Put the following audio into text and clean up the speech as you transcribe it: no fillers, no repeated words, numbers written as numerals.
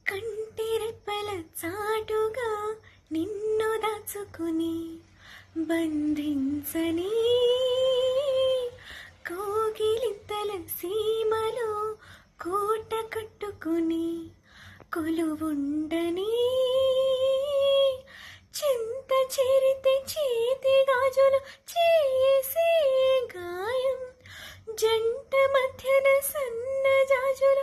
కంటి రెప్పల చాటుగా నిన్ను దాచుకుని బంధించని కోగిలింతల సీమలో కోట కట్టుకుని కొలువుండని చింత చేరితే చేతి గాజులు చేసే గాయం జంట మధ్యన సన్న జాజుల